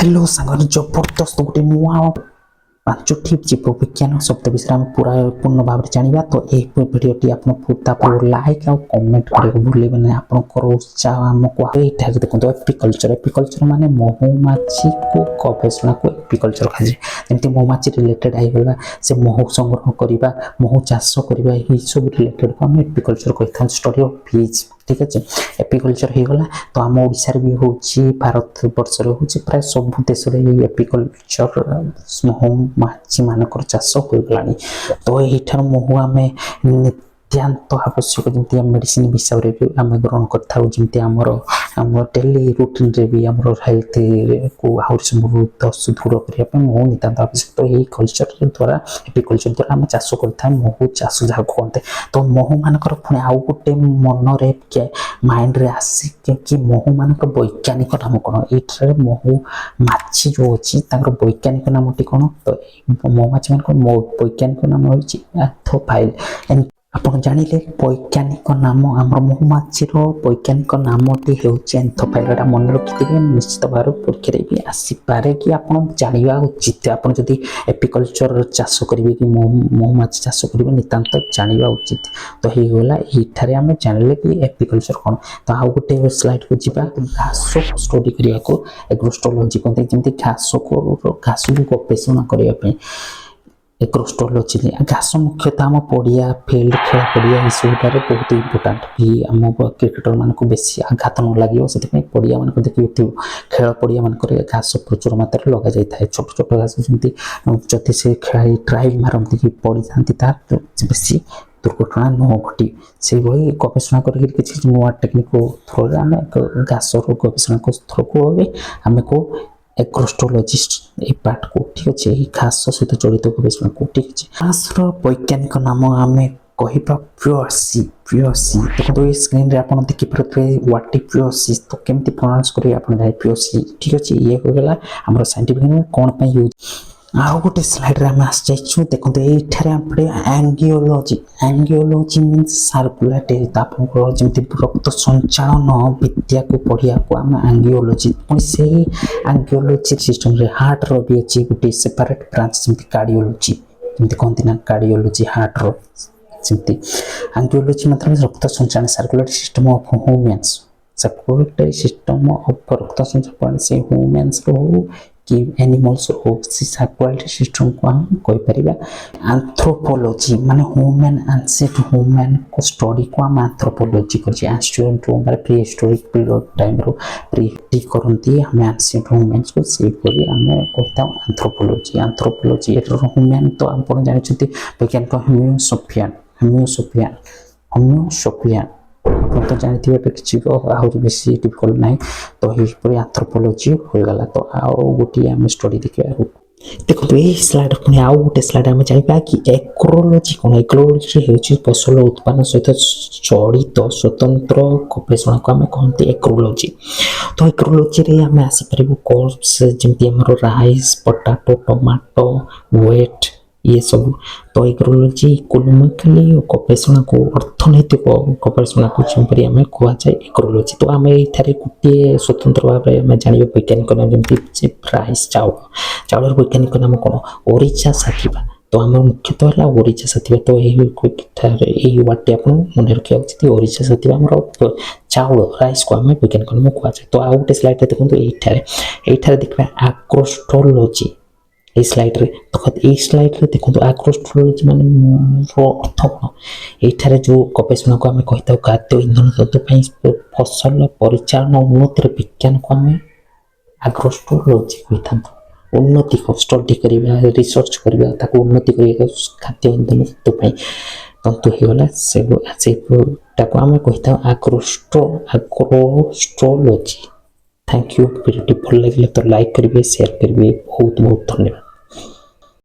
Hello सांग जबरदस्त गोटे नुआ पांचटी जीव विज्ञान शब्द विषय में पूरा पूर्ण भाव में जाना। तो यही भिडटी आप लाइक और कमेंट करने भूलें ना। आपंकर उत्साह आमको ये देखो एपिकल्चर एपिकल्चर माने महुमाछी को गवेषणा को एपिकल्चर कहुए। जमी महुमाछी रिलेटेड आईगला से महू संग्रह करवा महू चाष करवा यही सब रिलेटेड को आम एपिकल्चर कही स्टडी ऑफ बीज। ठीक अच्छे एपिकल्चर हो गला। तो आम ओडिशा भी हो भारत वर्ष हो प्राय सब देश में एपिकल्चर महुमाछी मानकर चाष हो गलानी। तो यही महू आम नित्यांत आवश्यक जमी मेडिसिन हिसाब से भी आम ग्रहण कर डेली रूटीन रे भी आम हेल्थ को आहरी सुदृढ़ करने महू नितांत आवश्यक। तो यही कल्चर द्वारा एपिकल्चर द्वारा आम चाष कर महू चाष जहाँ कहते। तो महू मानकर पुणी आउ गोटे मनरे माइंड रे आसी कि महू मानक वैज्ञानिक नाम कौन ये महू माछी जो अच्छी वैज्ञानिक नाम टी कौन। तो महुमाछी मान वैज्ञानिक नाम हो एंथोफाइल। आप जानिले वैज्ञानिक नाम आम महुमाछी वैज्ञानिक नामटी हूँ एंथोफाइल। मन रखिथे निश्चित भाव परीक्षा भी आसपे कि आप जाना उचित। आप जब एपिकल्चर चाष करेंगे कि महुमाछी चाष करेंगे नितांत जाना उचित। तो होगा ये आम जानिले कि एपिकल्चर कौन। तो आउ गोटे स्लाइड को जी घास को स्टडी करने को एग्रोस्टोलॉजी कहते जमी घास को गवेषणा करने एग्रोस्टोलॉजी घास मुख्यतः आम पड़िया फिल्ड खेल पड़िया सबुठार बहुत इंपोर्टाट भी आम क्रिकेटर मान को बेसी आघात न लगे से पड़िया मान देखिए खेल पड़िया मान घास प्रचुर मात्रा लग जाए। छोट छोट घास जमी जदि से खेल ड्राइव मारती कि पड़ जाती बेसी दुर्घटना न घटी से भाई गवेषणा कर नुआ टेक्निक थ्रो आम घास गवेषणा थ्रो को आम को एग्रोस्टोलॉजिस्ट ये पार्ट को। ठीक अच्छे घास सहित जड़ित गवेषणा को। ठीक अच्छे घास वैज्ञानिक नाम आम कह प्योसी प्योसी। देखो ये स्क्रीन रे आप देखिए व्हाट इज प्योसी। तो केमती प्रोनाउंस करेंगे आप जाने प्योसी। ठीक अच्छे ये हो गला आम साइंटिफिक नेम कौन पे यूज। आउ गोटे स्लाइड रे आम आसी जाइछु। देखो ये पड़े एंगियोलॉजी। एंगियोलॉजी मीन्स सर्कुलेटरी जमी रक्त संचालन विद्या को पढ़िया को आम एंगियोलॉजी। पुणी से एंगियोलॉजी सिस्टम रे हार्ट रो भी अच्छी गोटे सेपरेट ब्रांच जमी कार्डियोलॉजी जमी कहते ना कार्डियोलॉजी हार्ट रो जमी एंगियोलॉजी मतलब रक्त संचालन circulatory system of humans. Circulatory system of रक्त संचालन से ह्यूमन्स हो कि एनिमल्स हो सर्कुलेटरी सिस्टम को हम कह पारिबा। एंथ्रोपोलॉजी माने ह्यूमन एंसेंट ह्यूमन को स्टडी को हम एंथ्रोपोलॉजी करछि। एंशिएंट माने प्री हिस्टोरिक पीरियड टाइम रो प्री करंती हम एंशिएंट ह्यूमन्स को से करी हम कहता एंथ्रोपोलॉजी। एंथ्रोपोलॉजी एटर ह्यूमन तो आपण जानि छथि वैज्ञानिक होमियोसोफियन होमियोसोफियन होमियोसोफियन आप तो जानते हैं किसी आहरी बेसी डिफिकल्ट ना। तो यहीपर एंथ्रोपोलॉजी हो गला। तो आउ गोटे आम स्टडी देखा देखो ये स्लाइड पुणी आउ गोटे स्लाइड आम जाना कि एग्रोलॉजी कौन। एग्रोलॉजी हूँ फसल उत्पादन सहित जड़ित स्वतंत्र गवेषणा को आम कहते एग्रोलॉजी। तो एग्रोलॉजी रे आम आसीपर कोर्स जमी आम राइस पोटाटो टमाटो वेट ये सब। तो एग्रोलॉजी इकोनॉमिकली गवेषणा को अर्थनैतिक गवेषणा को जमीपर आम कहुए एग्रोलॉजी। तो आम ये गोटे स्वतंत्र भाव में जाना वैज्ञानिक नाम जमी राइस चाउल चाउल वैज्ञानिक नाम कौन ओडिशा साथिबा। तो आम मुख्यतः है ओडिशा साथिबा। तो यही वार्ड आप मन रखा उचित ओडिशा साथिबा आम चाउल राइस को आम वैज्ञानिक नाम कहुए। तो आउ गोटे स्लाइड देखो ये देखा एग्रोस्टोलॉजी ये स्लाइड रे। तो ये स्लाइड रे देखो एग्रोस्टोलॉजी माने अर्थ कौन। ये जो गवेषणा को आम कही खाद्य इंधन तत्व फसल परिचालन उन्नति विज्ञान को आम एग्रोस्टोलॉजी कही था। उन्नति को स्टडी करवा रिसर्च करवा उन्नति कर खाद्य इंधन तत्व तंतु होगला से को आम कही था एग्रोस्टोलॉजी। थैंक यू वीडियो भल लगे तो लाइक करेंगे शेयर करेंगे। बहुत बहुत धन्यवाद।